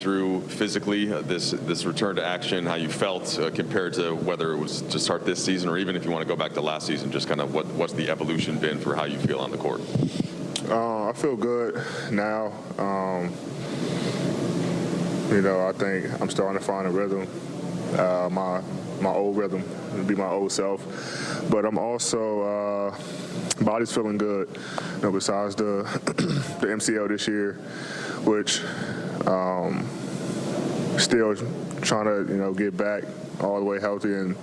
through physically this return to action, how you felt compared to whether it was to start this season or even if you want to go back to last season, just kind of what's the evolution been for how you feel on the court? I feel good now. I think I'm starting to find a rhythm. My old rhythm would be my old self, but I'm also body's feeling good. Besides the the MCL this year, which still trying to get back all the way healthy, and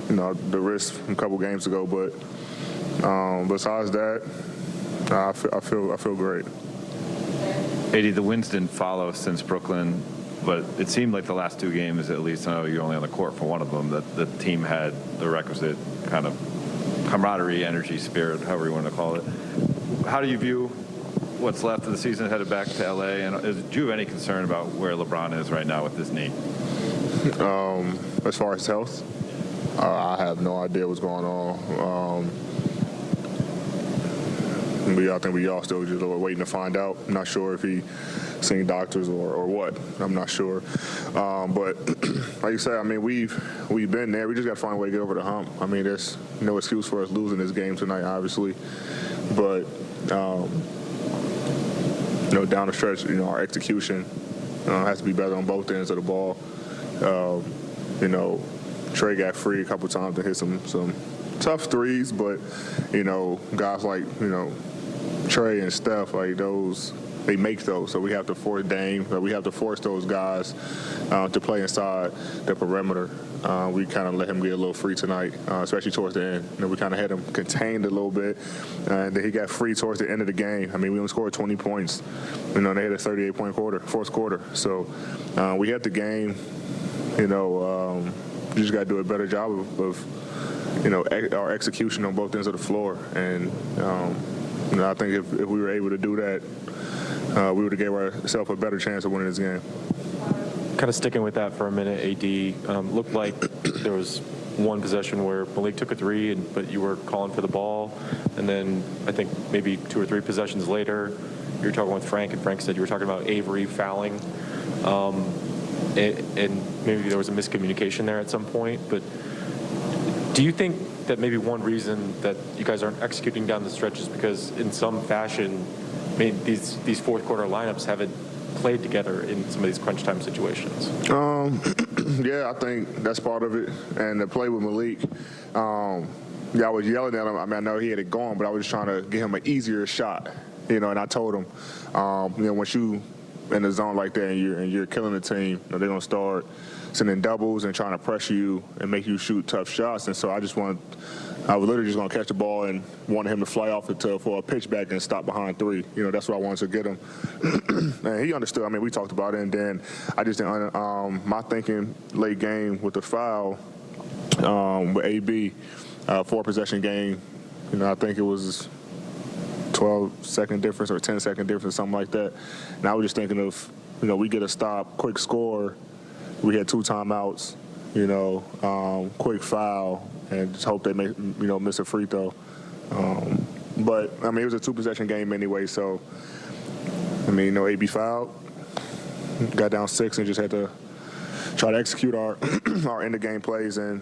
the wrist from a couple games ago. But besides that, I feel great. AD, the wins didn't follow since Brooklyn, but it seemed like the last two games, at least, I know you're only on the court for one of them, that the team had the requisite kind of camaraderie, energy, spirit, however you want to call it. How do you view what's left of the season headed back to LA? And do you have any concern about where LeBron is right now with his knee? As far as health, I have no idea what's going on. I think we all still just waiting to find out. I'm not sure if he seen doctors or what. I'm not sure. But like you said, we've been there. We just got to find a way to get over the hump. There's no excuse for us losing this game tonight, obviously. But down the stretch, our execution has to be better on both ends of the ball. Trey got free a couple times to hit some tough threes, but guys like Trey and Steph, like those, they make those. So we have to force Dame. We have to force those guys to play inside the perimeter. We kind of let him get a little free tonight, especially towards the end. We kind of had him contained a little bit, and then he got free towards the end of the game. We only scored 20 points. They had a 38-point fourth quarter. So we had the game. You just got to do a better job of our execution on both ends of the floor. And I think if we were able to do that, we would have gave ourselves a better chance of winning this game. Kind of sticking with that for a minute, AD, looked like there was one possession where Malik took a three, but you were calling for the ball. And then I think maybe 2 or 3 possessions later, you were talking with Frank, and Frank said you were talking about Avery fouling. And maybe there was a miscommunication there at some point. But do you think that maybe one reason that you guys aren't executing down the stretch is because in some fashion, these fourth quarter lineups haven't played together in some of these crunch time situations? Yeah, I think that's part of it. And the play with Malik, I was yelling at him. I know he had it going, but I was just trying to get him an easier shot. And I told him, once you in the zone like that and you're killing the team, they're gonna start sending doubles and trying to pressure you and make you shoot tough shots. And so I was literally just going to catch the ball and wanted him to fly off it for a pitch back and stop behind three. That's what I wanted to get him. And he understood. We talked about it, and then I just didn't, my thinking late game with the foul with AB, 4-possession game, I think it was 12-second difference or 10-second difference, something like that. And I was just thinking of, we get a stop, quick score. We had 2 timeouts, quick foul, and just hope they miss a free throw. But it was a 2-possession game anyway, so AB fouled, got down 6, and just had to try to execute our our end of game plays and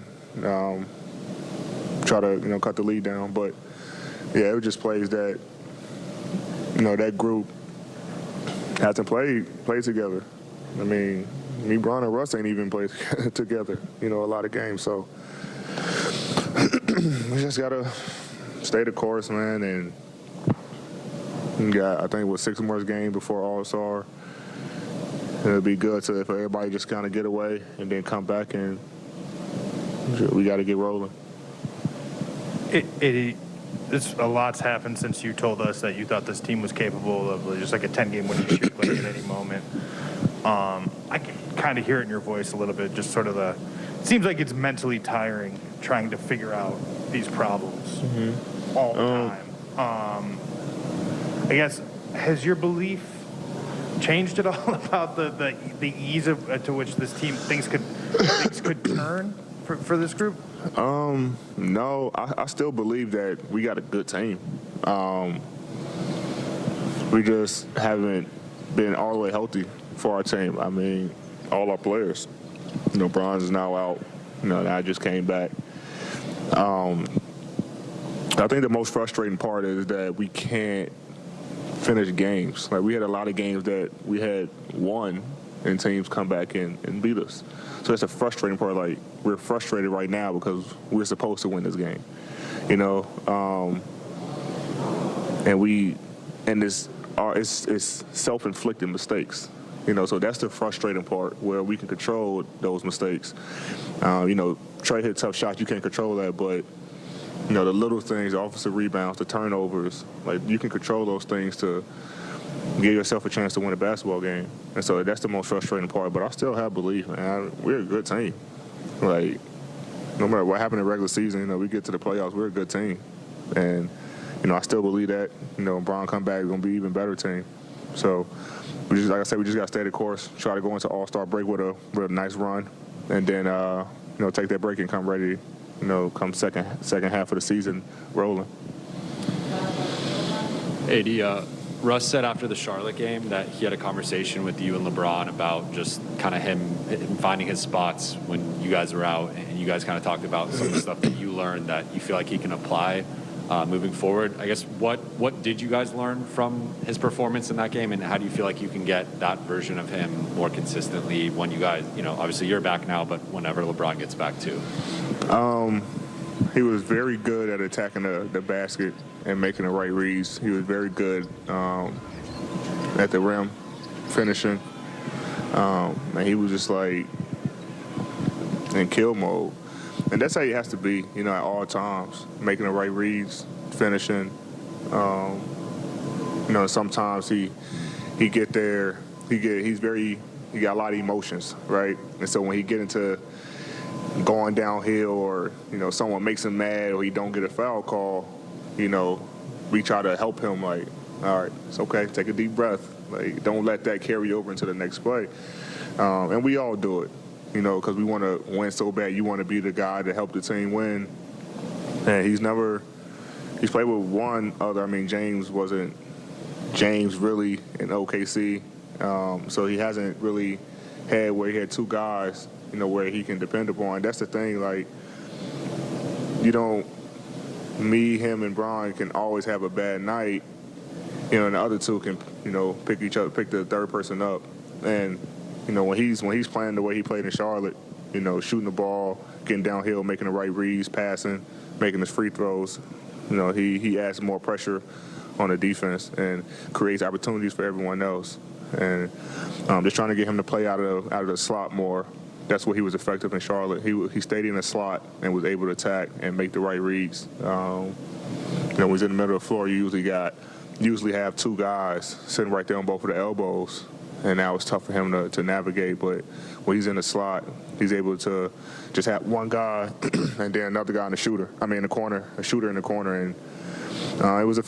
try to cut the lead down. But yeah, it was just plays that that group hasn't played together. Me, Bron, and Russ ain't even played together, a lot of games. So we just got to stay the course, man. And I think it was 6 more games before All-Star. It'll be good for everybody just kind of get away and then come back, and we got to get rolling. A lot's happened since you told us that you thought this team was capable of just like a 10-game winning streak at any moment. I can kind of hear it in your voice a little bit, just sort of it seems like it's mentally tiring trying to figure out these problems all the time. I guess, has your belief changed at all about the ease to which this team things could turn for this group? No, I still believe that we got a good team. We just haven't been all the way healthy for our team. I mean, all our players. Bronze is now out. I just came back. I think the most frustrating part is that we can't finish games. Like, we had a lot of games that we had won and teams come back and beat us. So that's a frustrating part. Like, we're frustrated right now because we're supposed to win this game, and it's self-inflicted mistakes, So that's the frustrating part where we can control those mistakes. Try to hit tough shots, you can't control that, but the little things, the offensive rebounds, the turnovers, like, you can control those things to give yourself a chance to win a basketball game. And so that's the most frustrating part. But I still have belief, man. We're a good team. Like, no matter what happened in the regular season, we get to the playoffs, we're a good team. And, I still believe that, Bron come back, is going to be an even better team. So, like I said, we just got to stay the course, try to go into All-Star break with a nice run, and then, take that break and come ready, come second half of the season rolling. AD, Russ said after the Charlotte game that he had a conversation with you and LeBron about just kind of him finding his spots when you guys were out, and you guys kind of talked about some of the stuff that you learned that you feel like he can apply moving forward. I guess what did you guys learn from his performance in that game, and how do you feel like you can get that version of him more consistently when you guys, obviously you're back now, but whenever LeBron gets back too? He was very good at attacking the basket and making the right reads. He was very good at the rim, finishing. And he was just like in kill mode. And that's how he has to be, at all times, making the right reads, finishing. Sometimes he get there, he got a lot of emotions, right? And so when he get into going downhill, or someone makes him mad, or he don't get a foul call, we try to help him, like, all right, it's okay, take a deep breath, like, don't let that carry over into the next play. And we all do it, because we want to win so bad. You want to be the guy to help the team win. And he's played with one other. I mean, James really in OKC, so he hasn't really had where he had two guys, where he can depend upon. That's the thing, like, me, him, and Bron can always have a bad night, and the other two can, pick the third person up. And, when he's playing the way he played in Charlotte, shooting the ball, getting downhill, making the right reads, passing, making his free throws, he adds more pressure on the defense and creates opportunities for everyone else. And just trying to get him to play out of the slot more. That's where he was effective in Charlotte. He stayed in the slot and was able to attack and make the right reads. When he's in the middle of the floor, you usually have two guys sitting right there on both of the elbows, and now it's tough for him to navigate. But when he's in the slot, he's able to just have one guy and then another guy in the shooter. I mean, in the corner, a shooter in the corner, and it was